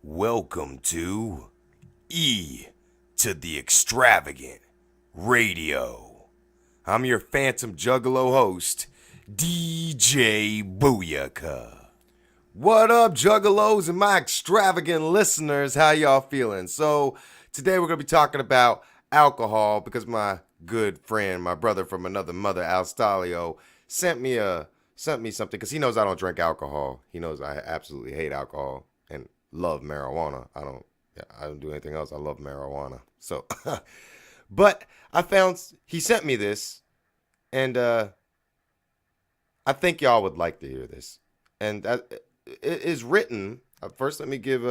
Welcome to E to the Extravagant Radio. I'm your phantom juggalo host, DJ Booyaka. What up, juggalos and my extravagant listeners? How y'all feeling? So, today we're going to be talking about alcohol because my good friend, my brother from another mother, Alstallio, sent me something because he knows I don't drink alcohol. He knows I absolutely hate alcohol and love marijuana. I don't do anything else. I love marijuana. So, but I found he sent me this, and I think y'all would like to hear this. And it is written. First, let me give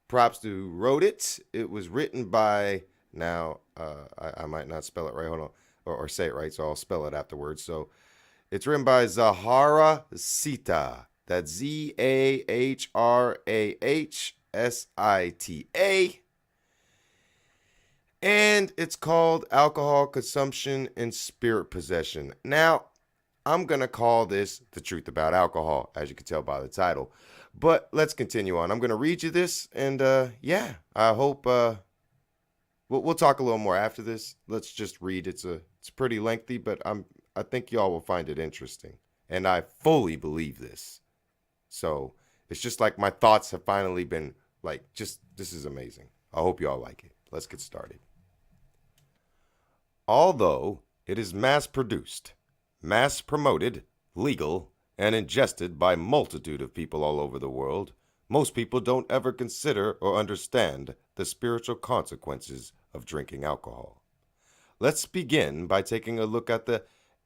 props to who wrote it. It was written by. Now, I might not spell it right. Hold on, or say it right. So I'll spell it afterwards. So it's written by Zahara Sita. That's Zahrahsita. And it's called Alcohol Consumption and Spirit Possession. Now, I'm going to call this The Truth About Alcohol, as you can tell by the title. But let's continue on. I'm going to read you this, and I hope we'll talk a little more after this. Let's just read. It's pretty lengthy, but I think y'all will find it interesting. And I fully believe this. So it's just like my thoughts have finally been this is amazing. I hope y'all like it. Let's get started. Although it is mass-produced, mass-promoted, legal, and ingested by a multitude of people all over the world, most people don't ever consider or understand the spiritual consequences of drinking alcohol. Let's begin by taking a look at the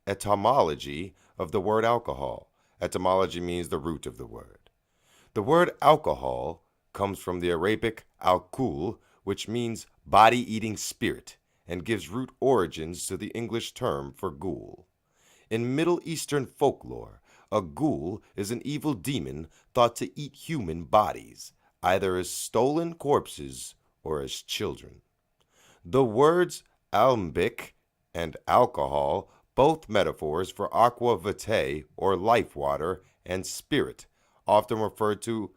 etymology of the word alcohol. Etymology means the root of the word. The word alcohol comes from the Arabic alcool, which means body-eating spirit, and gives root origins to the English term for ghoul. In Middle Eastern folklore, a ghoul is an evil demon thought to eat human bodies, either as stolen corpses or as children. The words alembic and alcohol, both metaphors for aqua vitae or life water, and spirit, often referred to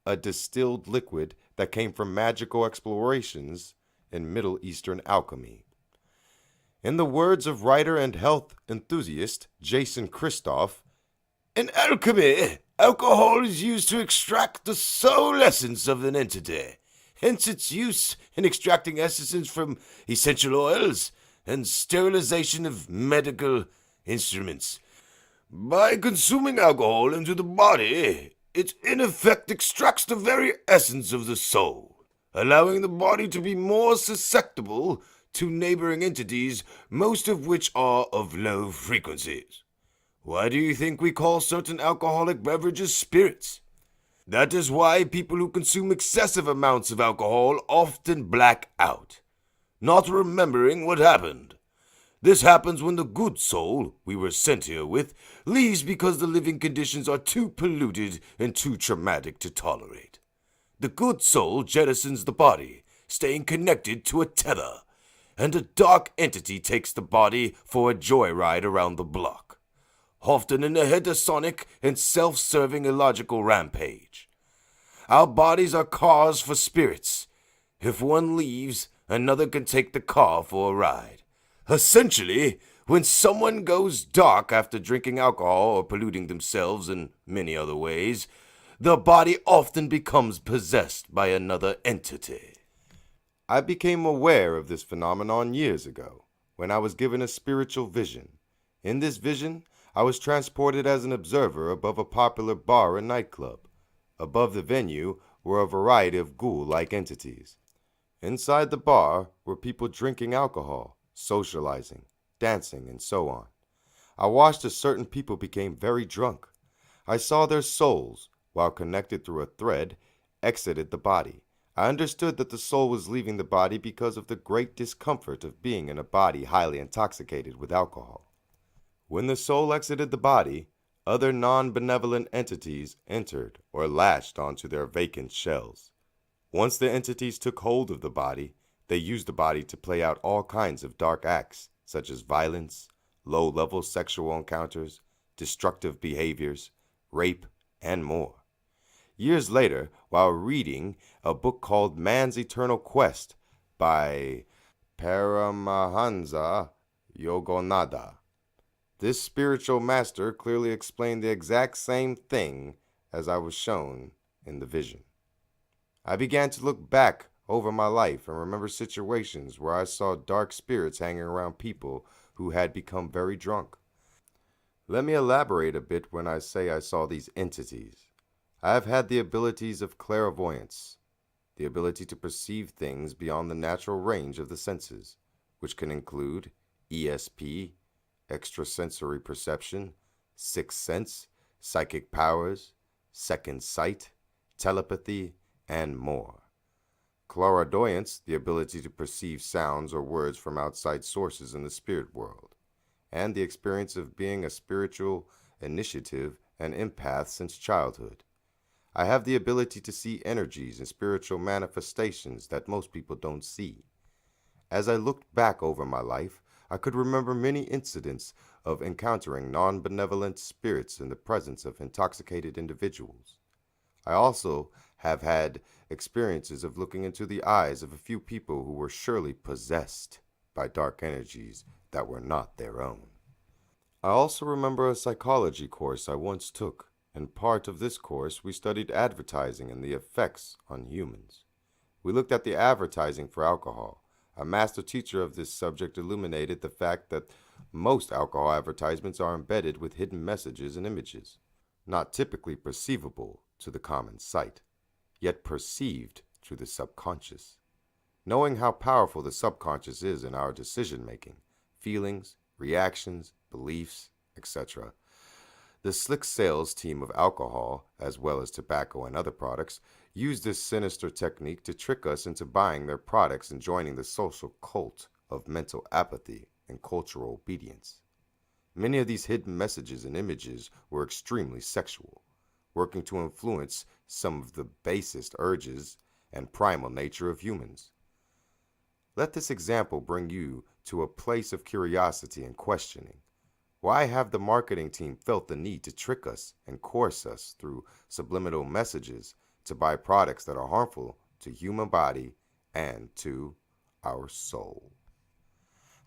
a distilled liquid that came from magical explorations in Middle Eastern alchemy. In the words of writer and health enthusiast Jason Christoff, in alchemy, alcohol is used to extract the soul essence of an entity, hence its use in extracting essences from essential oils and sterilization of medical instruments. By consuming alcohol into the body, it in effect extracts the very essence of the soul, allowing the body to be more susceptible to neighboring entities, most of which are of low frequencies. Why do you think we call certain alcoholic beverages spirits? That is why people who consume excessive amounts of alcohol often black out, not remembering what happened. This happens when the good soul we were sent here with leaves because the living conditions are too polluted and too traumatic to tolerate. The good soul jettisons the body, staying connected to a tether, and a dark entity takes the body for a joyride around the block, often in a hedonic and self-serving illogical rampage. Our bodies are cars for spirits. If one leaves, another can take the car for a ride. Essentially, when someone goes dark after drinking alcohol or polluting themselves in many other ways, the body often becomes possessed by another entity. I became aware of this phenomenon years ago, when I was given a spiritual vision. In this vision, I was transported as an observer above a popular bar and nightclub. Above the venue were a variety of ghoul-like entities. Inside the bar were people drinking alcohol, socializing, dancing, and so on. I watched as certain people became very drunk. I saw their souls, while connected through a thread, exited the body. I understood that the soul was leaving the body because of the great discomfort of being in a body highly intoxicated with alcohol. When the soul exited the body, other non-benevolent entities entered or latched onto their vacant shells. Once the entities took hold of the body, they used the body to play out all kinds of dark acts, such as violence, low-level sexual encounters, destructive behaviors, rape, and more. Years later, while reading a book called Man's Eternal Quest by Paramahansa Yogananda, this spiritual master clearly explained the exact same thing as I was shown in the vision. I began to look back over my life and remember situations where I saw dark spirits hanging around people who had become very drunk. Let me elaborate a bit when I say I saw these entities. I have had the abilities of clairvoyance, the ability to perceive things beyond the natural range of the senses, which can include ESP, extrasensory perception, sixth sense, psychic powers, second sight, telepathy, and more. Clairaudience, the ability to perceive sounds or words from outside sources in the spirit world, and the experience of being a spiritual initiative and empath since childhood. I have the ability to see energies and spiritual manifestations that most people don't see. As I looked back over my life, I could remember many incidents of encountering non-benevolent spirits in the presence of intoxicated individuals. I also have had experiences of looking into the eyes of a few people who were surely possessed by dark energies that were not their own. I also remember a psychology course I once took. In part of this course, we studied advertising and the effects on humans. We looked at the advertising for alcohol. A master teacher of this subject illuminated the fact that most alcohol advertisements are embedded with hidden messages and images, not typically perceivable to the common sight, yet perceived through the subconscious. Knowing how powerful the subconscious is in our decision-making, feelings, reactions, beliefs, etc., the slick sales team of alcohol, as well as tobacco and other products, use this sinister technique to trick us into buying their products and joining the social cult of mental apathy and cultural obedience. Many of these hidden messages and images were extremely sexual, working to influence some of the basest urges and primal nature of humans. Let this example bring you to a place of curiosity and questioning. Why have the marketing team felt the need to trick us and coerce us through subliminal messages to buy products that are harmful to human body and to our soul?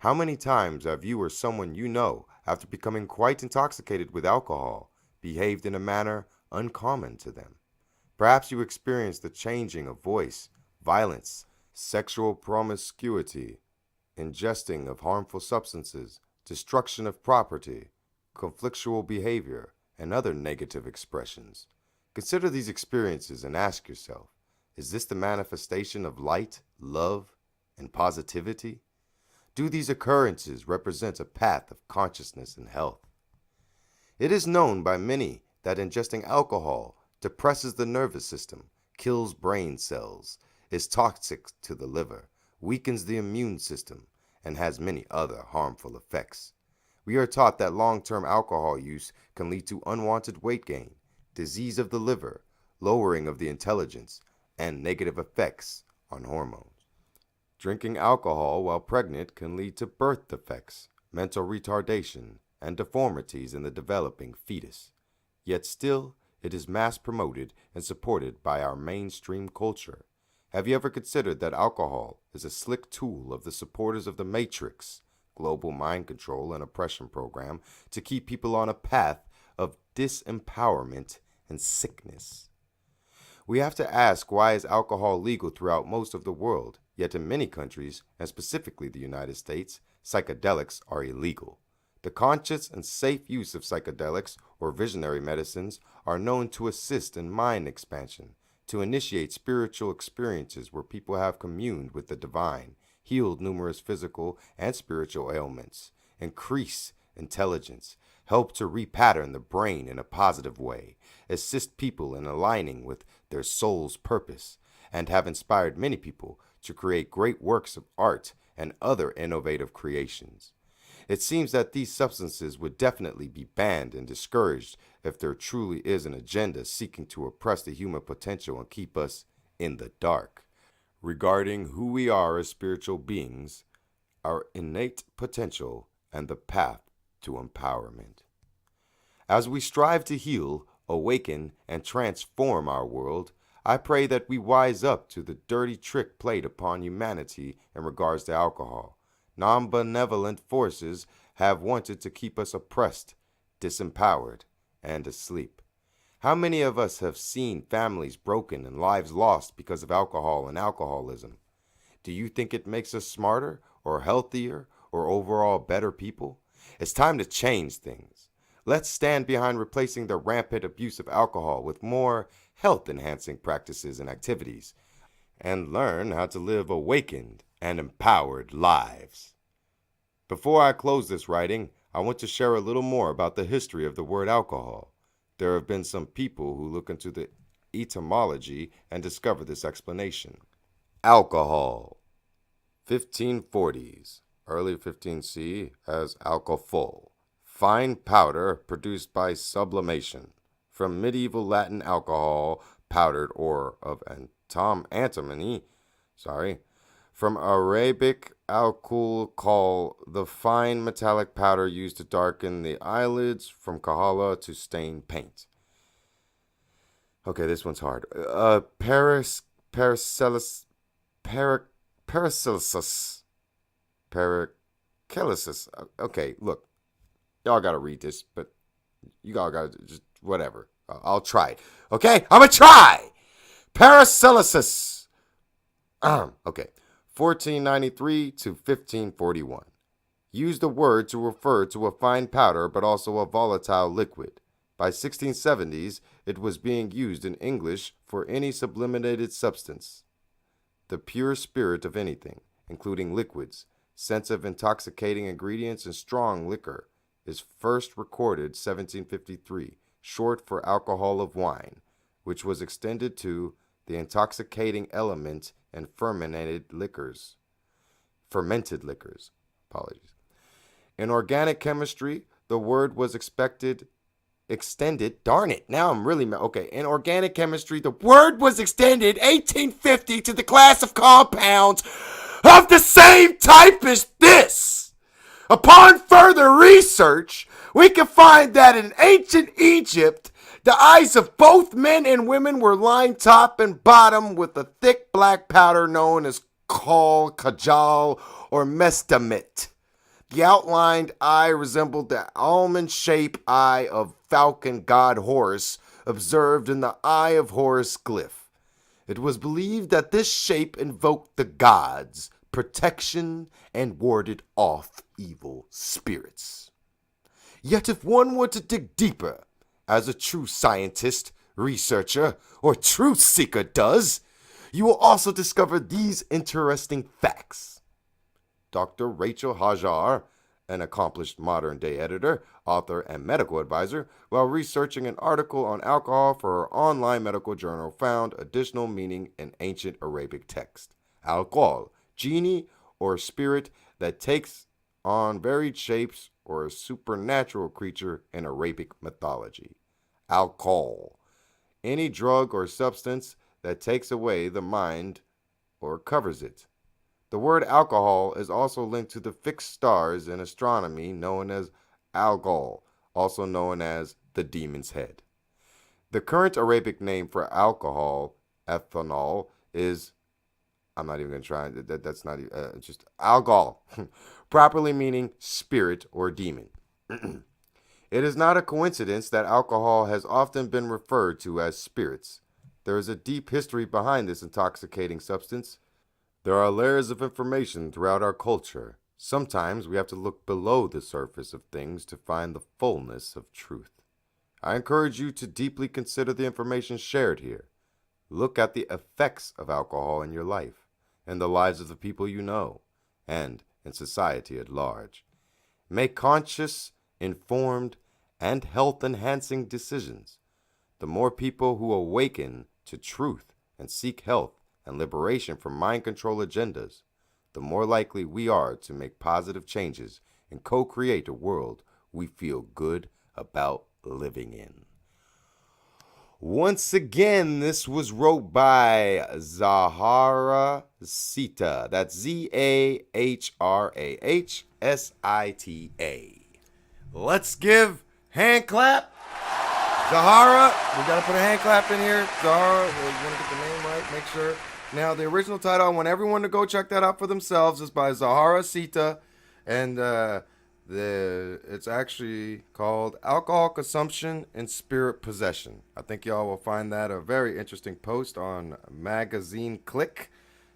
How many times have you or someone you know, after becoming quite intoxicated with alcohol, behaved in a manner uncommon to them? Perhaps you experienced the changing of voice, violence, sexual promiscuity, ingesting of harmful substances, destruction of property, conflictual behavior, and other negative expressions. Consider these experiences and ask yourself, is this the manifestation of light, love, and positivity? Do these occurrences represent a path of consciousness and health? It is known by many that ingesting alcohol depresses the nervous system, kills brain cells, is toxic to the liver, weakens the immune system, and has many other harmful effects. We are taught that long-term alcohol use can lead to unwanted weight gain, disease of the liver, lowering of the intelligence, and negative effects on hormones. Drinking alcohol while pregnant can lead to birth defects, mental retardation, and deformities in the developing fetus. Yet still, it is mass-promoted and supported by our mainstream culture. Have you ever considered that alcohol is a slick tool of the supporters of the Matrix, global mind control and oppression program, to keep people on a path of disempowerment and sickness? We have to ask, why is alcohol legal throughout most of the world, yet in many countries, and specifically the United States, psychedelics are illegal? The conscious and safe use of psychedelics or visionary medicines are known to assist in mind expansion, to initiate spiritual experiences where people have communed with the divine, healed numerous physical and spiritual ailments, increase intelligence, help to repattern the brain in a positive way, assist people in aligning with their soul's purpose, and have inspired many people to create great works of art and other innovative creations. It seems that these substances would definitely be banned and discouraged if there truly is an agenda seeking to oppress the human potential and keep us in the dark regarding who we are as spiritual beings, our innate potential, and the path to empowerment. As we strive to heal, awaken, and transform our world, I pray that we wise up to the dirty trick played upon humanity in regards to alcohol. Non-benevolent forces have wanted to keep us oppressed, disempowered, and asleep. How many of us have seen families broken and lives lost because of alcohol and alcoholism? Do you think it makes us smarter or healthier or overall better people? It's time to change things. Let's stand behind replacing the rampant abuse of alcohol with more health-enhancing practices and activities, and learn how to live awakened and empowered lives. Before I close this writing, I want to share a little more about the history of the word alcohol. There have been some people who look into the etymology and discover this explanation. Alcohol, 1540s, early 15C as alcohol, fine powder produced by sublimation. From medieval Latin alcohol, powdered or of antimony, from Arabic alcohol, the fine metallic powder used to darken the eyelids, from kahala to stain paint. Okay, this one's hard. Paracelsus. Okay, look, y'all gotta read this, but you all gotta just whatever. I'll try it. Okay, I'm gonna try. Paracelsus. Okay, 1493 to 1541. Used the word to refer to a fine powder, but also a volatile liquid. By 1670s, it was being used in English for any sublimated substance. The pure spirit of anything, including liquids, scents of intoxicating ingredients, and strong liquor, is first recorded 1753, short for alcohol of wine, which was extended to the intoxicating element in fermented liquors. In organic chemistry, the word was extended. Darn it, now I'm really okay. In organic chemistry, the word was extended 1850 to the class of compounds of the same type as this. Upon further research, we can find that in ancient Egypt, the eyes of both men and women were lined top and bottom with a thick black powder known as kajal or mestamit. The outlined eye resembled the almond-shaped eye of falcon god Horus, observed in the Eye of Horus glyph. It was believed that this shape invoked the gods' protection and warded off evil spirits. Yet if one were to dig deeper, as a true scientist, researcher, or truth seeker does, you will also discover these interesting facts. Dr. Rachel Hajar, an accomplished modern-day editor, author, and medical advisor, while researching an article on alcohol for her online medical journal, found additional meaning in ancient Arabic text. Alcohol, genie or spirit that takes on varied shapes, or a supernatural creature in Arabic mythology. Alcohol, any drug or substance that takes away the mind or covers it. The word alcohol is also linked to the fixed stars in astronomy known as Algol, also known as the demon's head. The current Arabic name for alcohol, ethanol, is, I'm not even going to try, that's not just Algol, properly meaning spirit or demon. It is not a coincidence that alcohol has often been referred to as spirits. There is a deep history behind this intoxicating substance. There are layers of information throughout our culture. Sometimes we have to look below the surface of things to find the fullness of truth. I encourage you to deeply consider the information shared here. Look at the effects of alcohol in your life, and the lives of the people you know, and in society at large. Make conscious, informed, and health-enhancing decisions. The more people who awaken to truth and seek health and liberation from mind control agendas, the more likely we are to make positive changes and co-create a world we feel good about living in. Once again, this was wrote by Zahara Sita. That's Zahrahsita. Let's give hand clap Zahara, we gotta put a hand clap in here. Zahara, we want to get the name right, make sure. Now, the original title, I want everyone to go check that out for themselves. It's by Zahara Sita, and it's actually called Alcohol Consumption and Spirit Possession. I think y'all will find that a very interesting post on Magazine Click.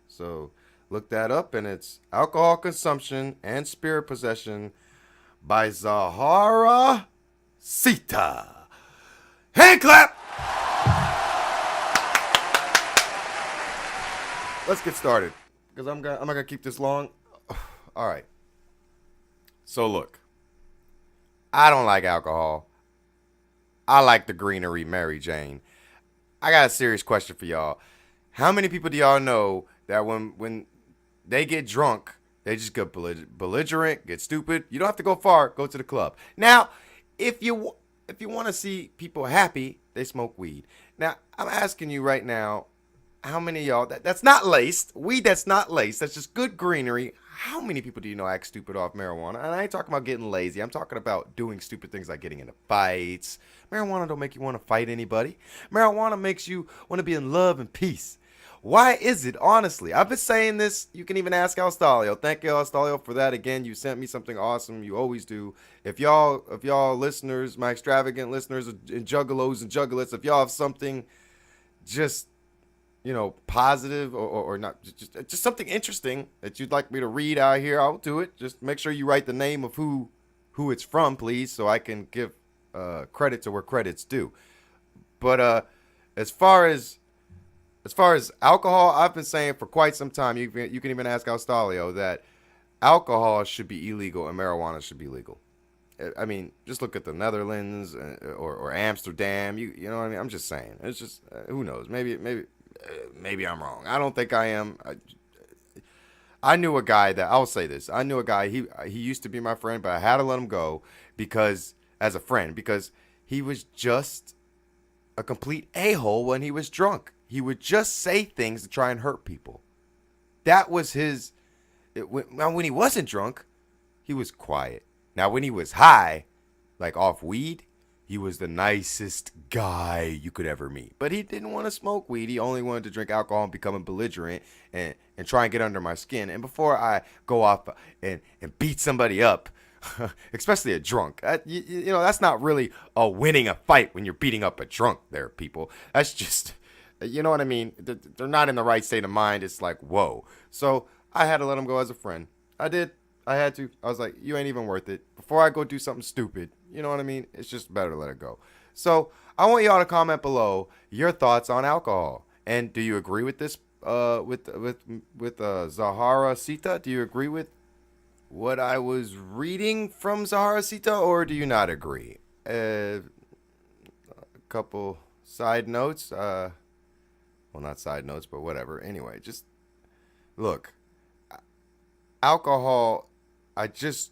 So look that up, and it's Alcohol Consumption and Spirit Possession by Zahara Sita. Hand clap! Let's get started, because I'm not gonna keep this long. All right. So look, I don't like alcohol. I like the greenery, Mary Jane. I got a serious question for y'all. How many people do y'all know that when they get drunk, they just get belligerent, get stupid? You don't have to go far. Go to the club. Now, if you want to see people happy, they smoke weed. Now, I'm asking you right now, how many of y'all, that's not laced, weed that's not laced, that's just good greenery, how many people do you know act stupid off marijuana? And I ain't talking about getting lazy. I'm talking about doing stupid things like getting into fights. Marijuana don't make you want to fight anybody. Marijuana makes you want to be in love and peace. Why is it, honestly? I've been saying this. You can even ask Alstallio. Thank you, Alstallio, for that. Again, you sent me something awesome. You always do. If y'all listeners, my extravagant listeners and juggalos and juggalettes, if y'all have something just, positive or not, just something interesting that you'd like me to read out here, I'll do it. Just make sure you write the name of who it's from, please, so I can give credit to where credit's due. But as far as alcohol, I've been saying for quite some time, you can even ask Alstallio, that alcohol should be illegal and marijuana should be legal. I mean, just look at the Netherlands or Amsterdam. You know what I mean? I'm just saying. It's just, who knows? Maybe I'm wrong. I don't think I am. I knew a guy that, I'll say this. I knew a guy, he used to be my friend, but I had to let him go because he was just a complete a-hole when he was drunk. He would just say things to try and hurt people. That was when he wasn't drunk, he was quiet. Now, when he was high, like off weed, he was the nicest guy you could ever meet. But he didn't want to smoke weed. He only wanted to drink alcohol and become belligerent and try and get under my skin. And before I go off and beat somebody up, especially a drunk, that's not really winning a fight when you're beating up a drunk there, people. That's just, you know what I mean? They're not in the right state of mind. It's like, whoa. So I had to let him go as a friend. I did. I had to. I was like, you ain't even worth it. Before I go do something stupid, you know what I mean? It's just better to let it go. So I want y'all to comment below your thoughts on alcohol. And do you agree with this? With Zahara Sita? Do you agree with what I was reading from Zahara Sita, or do you not agree? A couple side notes. Well, not side notes, but whatever. Anyway, just look. Alcohol, I just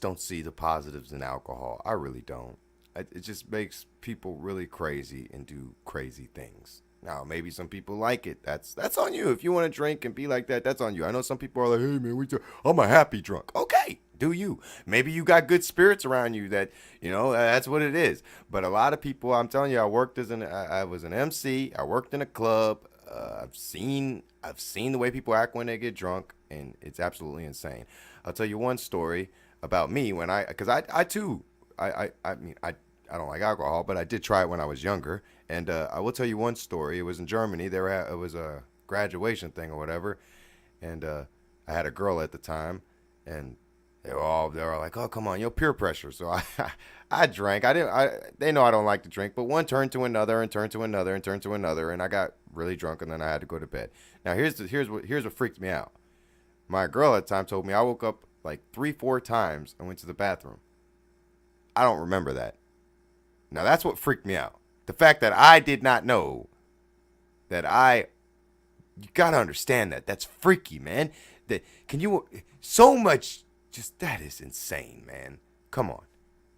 don't see the positives in alcohol. I really don't. It just makes people really crazy and do crazy things. Now, maybe some people like it. That's on you. If you want to drink and be like that, that's on you. I know some people are like, hey, man, I'm a happy drunk. Okay, do you. Maybe you got good spirits around you that, that's what it is. But a lot of people, I'm telling you, I was an MC. I worked in a club. I've seen the way people act when they get drunk, and it's absolutely insane. I'll tell you one story about me because I too, I don't like alcohol, but I did try it when I was younger. And I will tell you one story. It was in Germany. It was a graduation thing or whatever, and I had a girl at the time, and they were all like, "Oh, come on, peer pressure." So I drank. They know I don't like to drink, but one turned to another and turned to another and turned to another, and I got really drunk, and then I had to go to bed. Now here's what freaked me out. My girl at the time told me I woke up like 3-4 times and went to the bathroom. I don't remember that. Now that's what freaked me out. The fact that I did not know you gotta understand that. That's freaky, man. So much, just, that is insane, man. Come on.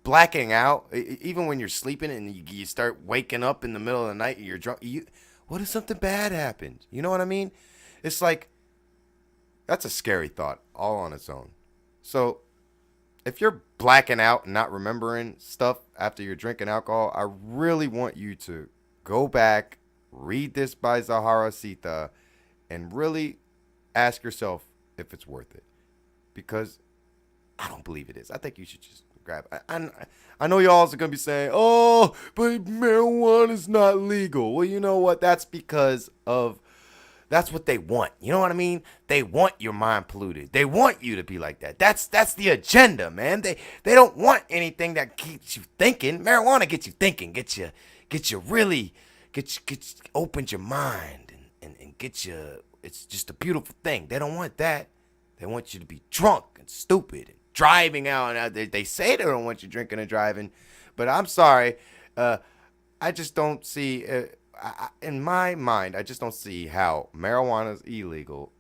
Blacking out, even when you're sleeping and you start waking up in the middle of the night and you're drunk. What if something bad happened? You know what I mean? It's like, that's a scary thought all on its own. So if you're blacking out and not remembering stuff after you're drinking alcohol, I really want you to go back, read this by Zahara Sita, and really ask yourself if it's worth it. Because I don't believe it is. I think you should just grab it. I know y'all are going to be saying, oh, but marijuana's not legal. Well, you know what? That's because of, that's what they want. You know what I mean? They want your mind polluted. They want you to be like that. That's the agenda, man. They don't want anything that keeps you thinking. Marijuana gets you thinking, get you really, opens your mind and get you, it's just a beautiful thing. They don't want that. They want you to be drunk and stupid and driving out. And they say they don't want you drinking and driving, but I'm sorry. I just don't see, in my mind, I just don't see how marijuana is illegal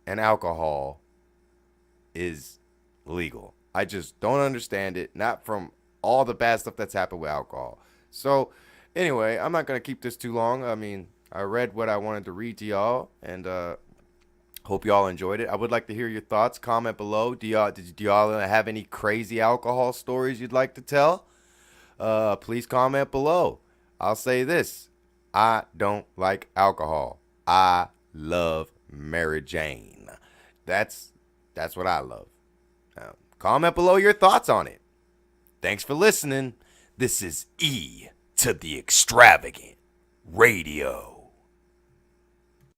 and alcohol is legal. I just don't understand it, not from all the bad stuff that's happened with alcohol. So, anyway, I'm not going to keep this too long. I mean, I read what I wanted to read to y'all, and hope y'all enjoyed it. I would like to hear your thoughts. Comment below. Do y'all have any crazy alcohol stories you'd like to tell? Please comment below. I'll say this. I don't like alcohol. I love Mary Jane. That's what I love. Comment below your thoughts on it. Thanks for listening. This is E to the Extravagant Radio.